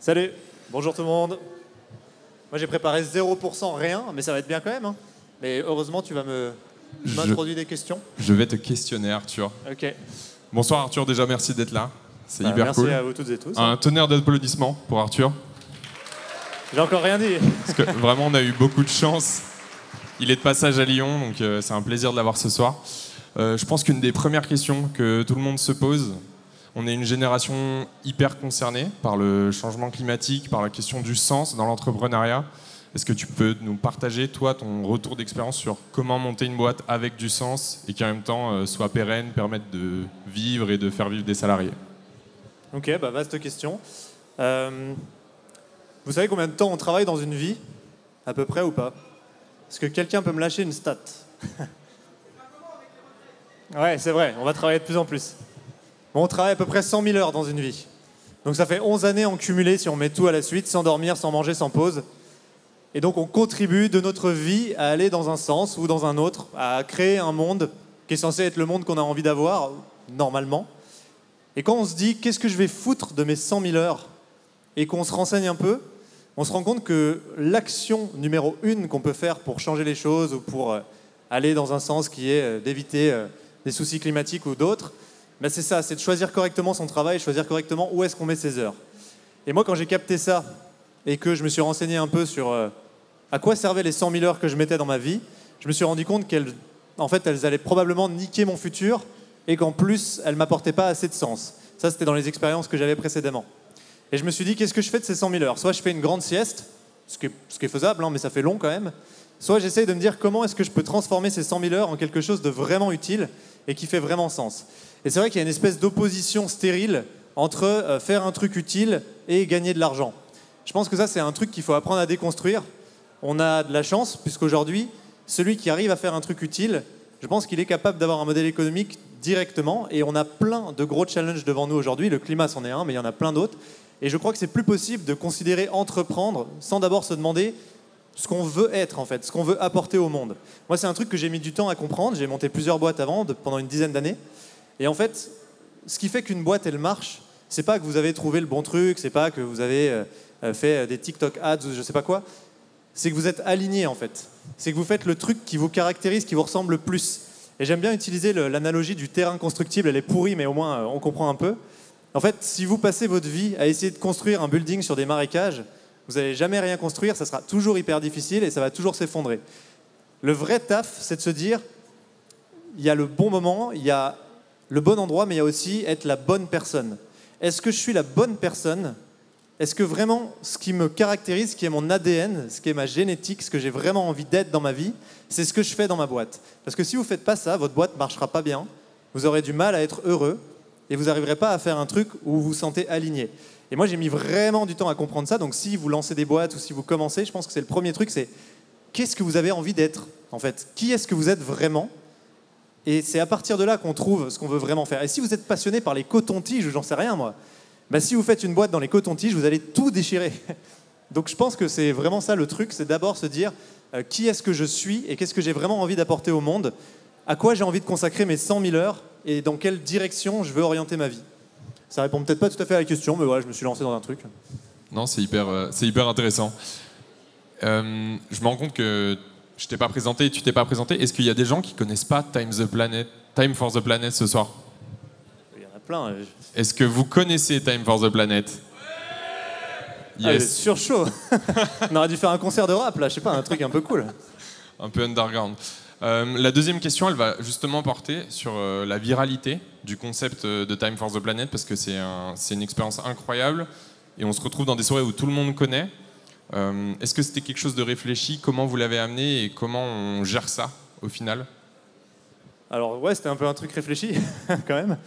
Salut, bonjour tout le monde. Moi j'ai préparé 0% rien, mais ça va être bien quand même. Hein. Mais heureusement tu vas m'introduire des questions. Je vais te questionner, Arthur. Ok. Bonsoir Arthur, déjà merci d'être là. C'est hyper merci cool. Merci à vous toutes et tous. Un tonnerre d'applaudissements pour Arthur. J'ai encore rien dit. Parce que vraiment on a eu beaucoup de chance. Il est de passage à Lyon, donc c'est un plaisir de l'avoir ce soir. Je pense qu'une des premières questions que tout le monde se pose, on est une génération hyper concernée par le changement climatique, par la question du sens dans l'entrepreneuriat. Est-ce que tu peux nous partager, toi, ton retour d'expérience sur comment monter une boîte avec du sens et qui en même temps soit pérenne, permette de vivre et de faire vivre des salariés? Ok, vaste question. Vous savez combien de temps on travaille dans une vie? À peu près ou pas? Est-ce que quelqu'un peut me lâcher une stat? Ouais, c'est vrai, on va travailler de plus en plus. Bon, on travaille à peu près 100 000 heures dans une vie. Donc ça fait 11 années en cumulé si on met tout à la suite, sans dormir, sans manger, sans pause. Et donc on contribue de notre vie à aller dans un sens ou dans un autre, à créer un monde qui est censé être le monde qu'on a envie d'avoir, normalement. Et quand on se dit, qu'est-ce que je vais foutre de mes 100 000 heures, et qu'on se renseigne un peu, on se rend compte que l'action numéro 1 qu'on peut faire pour changer les choses ou pour aller dans un sens qui est d'éviter des soucis climatiques ou d'autres, c'est ça, c'est de choisir correctement son travail, choisir correctement où est-ce qu'on met ses heures. Et moi, quand j'ai capté ça et que je me suis renseigné un peu sur à quoi servaient les 100 000 heures que je mettais dans ma vie, je me suis rendu compte qu'elles allaient probablement niquer mon futur et qu'en plus, elles ne m'apportaient pas assez de sens. Ça, c'était dans les expériences que j'avais précédemment. Et je me suis dit, qu'est-ce que je fais de ces 100 000 heures? Soit je fais une grande sieste, ce qui est faisable, mais ça fait long quand même. Soit j'essaye de me dire comment est-ce que je peux transformer ces 100 000 heures en quelque chose de vraiment utile et qui fait vraiment sens. Et c'est vrai qu'il y a une espèce d'opposition stérile entre faire un truc utile et gagner de l'argent. Je pense que ça, c'est un truc qu'il faut apprendre à déconstruire. On a de la chance, puisqu'aujourd'hui, celui qui arrive à faire un truc utile, je pense qu'il est capable d'avoir un modèle économique directement. Et on a plein de gros challenges devant nous aujourd'hui. Le climat, c'en est un, mais il y en a plein d'autres. Et je crois que c'est plus possible de considérer entreprendre sans d'abord se demander ce qu'on veut être, en fait, ce qu'on veut apporter au monde. Moi, c'est un truc que j'ai mis du temps à comprendre. J'ai monté plusieurs boîtes avant, pendant une dizaine d'années. Et en fait, ce qui fait qu'une boîte, elle marche, c'est pas que vous avez trouvé le bon truc, c'est pas que vous avez fait des TikTok ads ou je sais pas quoi, c'est que vous êtes aligné, en fait. C'est que vous faites le truc qui vous caractérise, qui vous ressemble le plus. Et j'aime bien utiliser l'analogie du terrain constructible. Elle est pourrie, mais au moins, on comprend un peu. En fait, si vous passez votre vie à essayer de construire un building sur des marécages, vous n'allez jamais rien construire, ça sera toujours hyper difficile et ça va toujours s'effondrer. Le vrai taf, c'est de se dire, il y a le bon moment, il y a le bon endroit, mais il y a aussi être la bonne personne. Est-ce que je suis la bonne personne? Est-ce que vraiment ce qui me caractérise, ce qui est mon ADN, ce qui est ma génétique, ce que j'ai vraiment envie d'être dans ma vie, c'est ce que je fais dans ma boîte? Parce que si vous ne faites pas ça, votre boîte ne marchera pas bien, vous aurez du mal à être heureux et vous n'arriverez pas à faire un truc où vous vous sentez aligné. Et moi, j'ai mis vraiment du temps à comprendre ça. Donc si vous lancez des boîtes ou si vous commencez, je pense que c'est le premier truc, c'est qu'est-ce que vous avez envie d'être, en fait? Qui est-ce que vous êtes vraiment? Et c'est à partir de là qu'on trouve ce qu'on veut vraiment faire. Et si vous êtes passionné par les cotons-tiges, j'en sais rien moi, si vous faites une boîte dans les cotons-tiges, vous allez tout déchirer. Donc je pense que c'est vraiment ça le truc, c'est d'abord se dire qui est-ce que je suis et qu'est-ce que j'ai vraiment envie d'apporter au monde, à quoi j'ai envie de consacrer mes 100 000 heures et dans quelle direction je veux orienter ma vie. Ça répond peut-être pas tout à fait à la question, mais voilà, je me suis lancé dans un truc. Non, c'est hyper intéressant. Je me rends compte que je t'ai pas présenté, tu t'es pas présenté. Est-ce qu'il y a des gens qui connaissent pas Time for the Planet ce soir? Il y en a plein. Est-ce que vous connaissez Time for the Planet? Yes. Sur chaud. On aurait dû faire un concert de rap là, je sais pas, un truc un peu cool. Un peu underground. La deuxième question, elle va justement porter sur la viralité du concept de Time for the Planet, parce que c'est une expérience incroyable et on se retrouve dans des soirées où tout le monde connaît. Est-ce que c'était quelque chose de réfléchi? Comment vous l'avez amené et comment on gère ça au final? Alors ouais, c'était un peu un truc réfléchi quand même.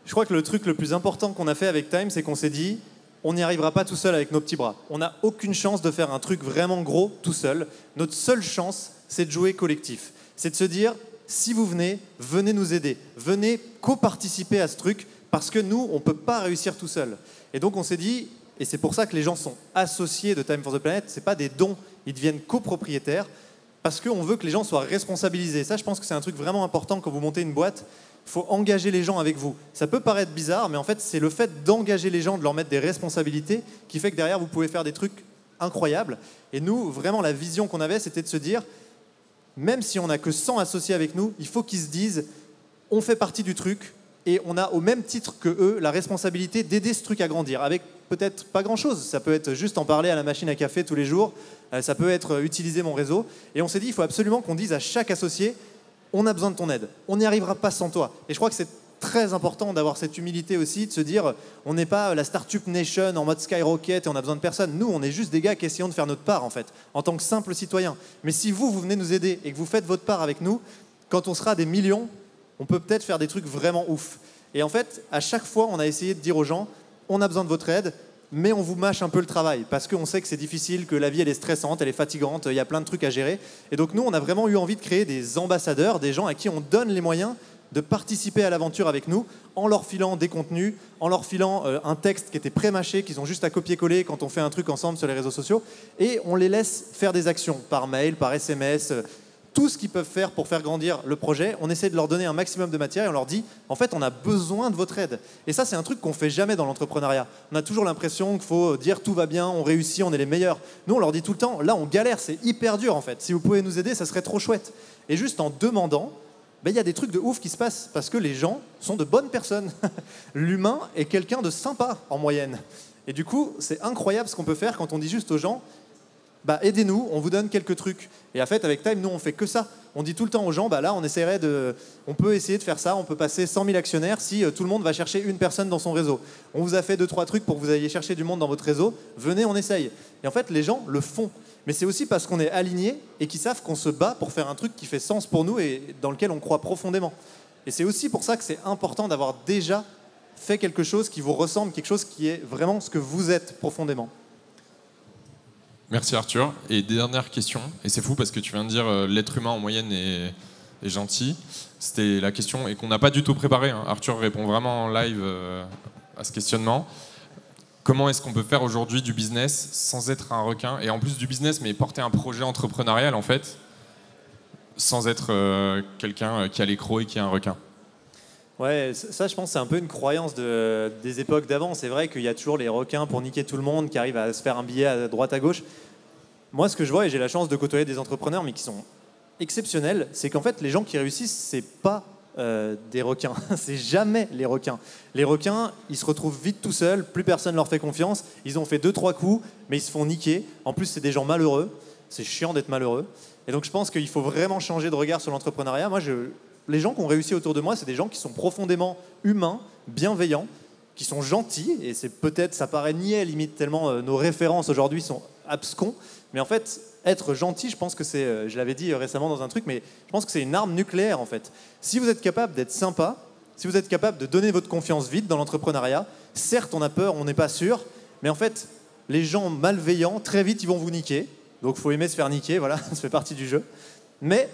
Je crois que le truc le plus important qu'on a fait avec Time, c'est qu'on s'est dit on n'y arrivera pas tout seul avec nos petits bras. On n'a aucune chance de faire un truc vraiment gros tout seul. Notre seule chance, c'est de jouer collectif. C'est de se dire, si vous venez, venez nous aider. Venez co-participer à ce truc, parce que nous, on ne peut pas réussir tout seul. Et donc on s'est dit, et c'est pour ça que les gens sont associés de Time for the Planet, ce n'est pas des dons, ils deviennent copropriétaires, parce qu'on veut que les gens soient responsabilisés. Ça, je pense que c'est un truc vraiment important quand vous montez une boîte. Il faut engager les gens avec vous. Ça peut paraître bizarre, mais en fait, c'est le fait d'engager les gens, de leur mettre des responsabilités qui fait que derrière, vous pouvez faire des trucs incroyables. Et nous, vraiment, la vision qu'on avait, c'était de se dire, même si on n'a que 100 associés avec nous, il faut qu'ils se disent, on fait partie du truc et on a au même titre que eux la responsabilité d'aider ce truc à grandir, avec peut-être pas grand-chose. Ça peut être juste en parler à la machine à café tous les jours, ça peut être utiliser mon réseau. Et on s'est dit, il faut absolument qu'on dise à chaque associé, on a besoin de ton aide, on n'y arrivera pas sans toi. Et je crois que c'est très important d'avoir cette humilité aussi, de se dire, on n'est pas la Startup Nation en mode Skyrocket et on a besoin de personne. Nous, on est juste des gars qui essayons de faire notre part, en fait, en tant que simples citoyens. Mais si vous venez nous aider et que vous faites votre part avec nous, quand on sera des millions, on peut peut-être faire des trucs vraiment ouf. Et en fait, à chaque fois, on a essayé de dire aux gens, on a besoin de votre aide, mais on vous mâche un peu le travail, parce qu'on sait que c'est difficile, que la vie, elle est stressante, elle est fatigante, il y a plein de trucs à gérer. Et donc nous, on a vraiment eu envie de créer des ambassadeurs, des gens à qui on donne les moyens de participer à l'aventure avec nous, en leur filant des contenus, en leur filant un texte qui était pré-mâché, qu'ils ont juste à copier-coller quand on fait un truc ensemble sur les réseaux sociaux, et on les laisse faire des actions, par mail, par SMS, tout ce qu'ils peuvent faire pour faire grandir le projet. On essaie de leur donner un maximum de matière et on leur dit, en fait, on a besoin de votre aide. Et ça, c'est un truc qu'on fait jamais dans l'entrepreneuriat. On a toujours l'impression qu'il faut dire tout va bien, on réussit, on est les meilleurs. Nous, on leur dit tout le temps, là, on galère, c'est hyper dur en fait. Si vous pouvez nous aider, ça serait trop chouette. Et juste en demandant, il y a des trucs de ouf qui se passent parce que les gens sont de bonnes personnes. L'humain est quelqu'un de sympa en moyenne. Et du coup, c'est incroyable ce qu'on peut faire quand on dit juste aux gens, aidez-nous, on vous donne quelques trucs. Et en fait, avec Time, nous, on fait que ça. On dit tout le temps aux gens, là, on peut essayer de faire ça, on peut passer 100 000 actionnaires si tout le monde va chercher une personne dans son réseau. On vous a fait 2-3 trucs pour que vous ayez chercher du monde dans votre réseau. Venez, on essaye. Et en fait, les gens le font. Mais c'est aussi parce qu'on est alignés et qu'ils savent qu'on se bat pour faire un truc qui fait sens pour nous et dans lequel on croit profondément. Et c'est aussi pour ça que c'est important d'avoir déjà fait quelque chose qui vous ressemble, quelque chose qui est vraiment ce que vous êtes profondément. Merci Arthur. Et dernière question, et c'est fou parce que tu viens de dire l'être humain en moyenne est gentil. C'était la question et qu'on n'a pas du tout préparé. Arthur répond vraiment en live à ce questionnement. Comment est-ce qu'on peut faire aujourd'hui du business sans être un requin? Et en plus du business, mais porter un projet entrepreneurial en fait, sans être quelqu'un qui a les crocs et qui est un requin. Ouais, ça je pense c'est un peu une croyance des époques d'avant. C'est vrai qu'il y a toujours les requins pour niquer tout le monde qui arrivent à se faire un billet à droite à gauche. Moi ce que je vois, et j'ai la chance de côtoyer des entrepreneurs mais qui sont exceptionnels, c'est qu'en fait les gens qui réussissent, c'est pas des requins, c'est jamais les requins. Les requins, ils se retrouvent vite tout seuls, plus personne leur fait confiance, ils ont fait 2-3 coups, mais ils se font niquer. En plus c'est des gens malheureux, c'est chiant d'être malheureux. Et donc je pense qu'il faut vraiment changer de regard sur l'entrepreneuriat. Les gens qui ont réussi autour de moi, c'est des gens qui sont profondément humains, bienveillants, qui sont gentils, et c'est peut-être, ça paraît niais limite, tellement nos références aujourd'hui sont abscons, mais en fait, être gentil, je pense que c'est, je l'avais dit récemment dans un truc, mais je pense que c'est une arme nucléaire en fait. Si vous êtes capable d'être sympa, si vous êtes capable de donner votre confiance vite dans l'entrepreneuriat, certes on a peur, on n'est pas sûr, mais en fait, les gens malveillants, très vite ils vont vous niquer, donc il faut aimer se faire niquer, voilà, ça fait partie du jeu, mais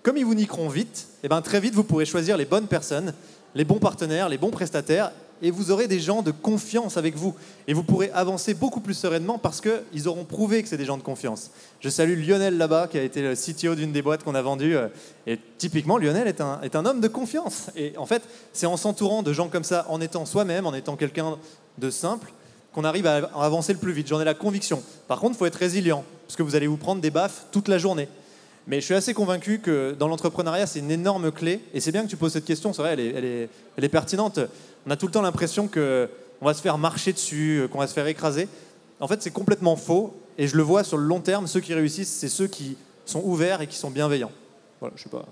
comme ils vous niqueront vite, très vite vous pourrez choisir les bonnes personnes, les bons partenaires, les bons prestataires, et vous aurez des gens de confiance avec vous. Et vous pourrez avancer beaucoup plus sereinement parce qu'ils auront prouvé que c'est des gens de confiance. Je salue Lionel là-bas, qui a été le CTO d'une des boîtes qu'on a vendues. Et typiquement, Lionel est un homme de confiance. Et en fait, c'est en s'entourant de gens comme ça, en étant soi-même, en étant quelqu'un de simple, qu'on arrive à avancer le plus vite. J'en ai la conviction. Par contre, il faut être résilient, parce que vous allez vous prendre des baffes toute la journée. Mais je suis assez convaincu que dans l'entrepreneuriat, c'est une énorme clé. Et c'est bien que tu poses cette question, c'est vrai, elle est pertinente. On a tout le temps l'impression qu'on va se faire marcher dessus, qu'on va se faire écraser. En fait, c'est complètement faux. Et je le vois sur le long terme, ceux qui réussissent, c'est ceux qui sont ouverts et qui sont bienveillants. Voilà, je sais pas,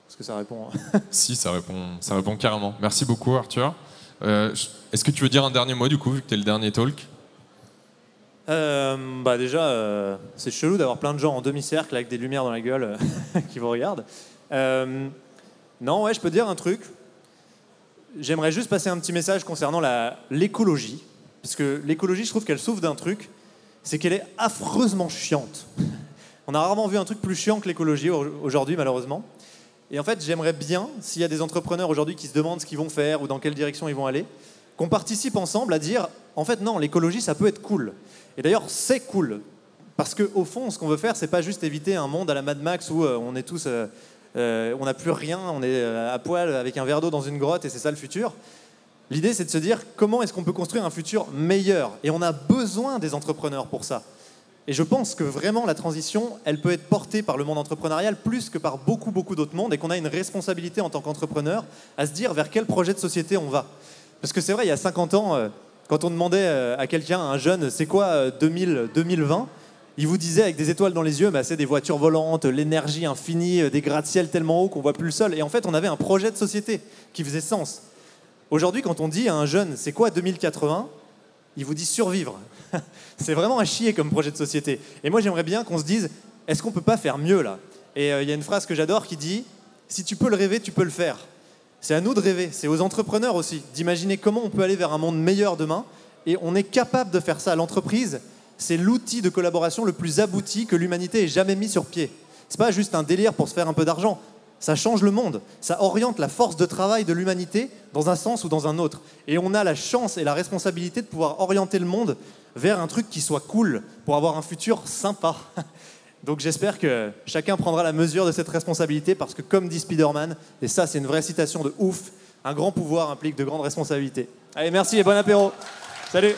est-ce que ça répond Si, ça répond carrément. Merci beaucoup, Arthur. Est-ce que tu veux dire un dernier mot, du coup, vu que tu es le dernier talk? Déjà, c'est chelou d'avoir plein de gens en demi-cercle avec des lumières dans la gueule qui vous regardent. Non, ouais, je peux dire un truc. J'aimerais juste passer un petit message concernant l'écologie. Parce que l'écologie, je trouve qu'elle souffre d'un truc, c'est qu'elle est affreusement chiante. On a rarement vu un truc plus chiant que l'écologie aujourd'hui, malheureusement. Et en fait, j'aimerais bien, s'il y a des entrepreneurs aujourd'hui qui se demandent ce qu'ils vont faire ou dans quelle direction ils vont aller, qu'on participe ensemble à dire, en fait, non, l'écologie, ça peut être cool. Et d'ailleurs, c'est cool. Parce qu'au fond, ce qu'on veut faire, c'est pas juste éviter un monde à la Mad Max où on est tous on n'a plus rien, on est à poil avec un verre d'eau dans une grotte et c'est ça le futur. L'idée, c'est de se dire comment est-ce qu'on peut construire un futur meilleur. Et on a besoin des entrepreneurs pour ça. Et je pense que vraiment la transition, elle peut être portée par le monde entrepreneurial plus que par beaucoup d'autres mondes et qu'on a une responsabilité en tant qu'entrepreneur à se dire vers quel projet de société on va. Parce que c'est vrai, il y a 50 ans, quand on demandait à quelqu'un, à un jeune, c'est quoi 2020 ? Il vous disait avec des étoiles dans les yeux, bah, c'est des voitures volantes, l'énergie infinie, des gratte-ciel tellement haut qu'on voit plus le sol. Et en fait, on avait un projet de société qui faisait sens. Aujourd'hui, quand on dit à un jeune, c'est quoi 2080 ? Il vous dit survivre. C'est vraiment à chier comme projet de société. Et moi, j'aimerais bien qu'on se dise, est-ce qu'on peut pas faire mieux là ? Et il y a une phrase que j'adore qui dit, si tu peux le rêver, tu peux le faire. C'est à nous de rêver, c'est aux entrepreneurs aussi, d'imaginer comment on peut aller vers un monde meilleur demain. Et on est capable de faire ça. L'entreprise, c'est l'outil de collaboration le plus abouti que l'humanité ait jamais mis sur pied. C'est pas juste un délire pour se faire un peu d'argent. Ça change le monde, ça oriente la force de travail de l'humanité dans un sens ou dans un autre. Et on a la chance et la responsabilité de pouvoir orienter le monde vers un truc qui soit cool, pour avoir un futur sympa. Donc j'espère que chacun prendra la mesure de cette responsabilité, parce que comme dit Spider-Man, et ça c'est une vraie citation de ouf, un grand pouvoir implique de grandes responsabilités. Allez, merci et bon apéro. Salut.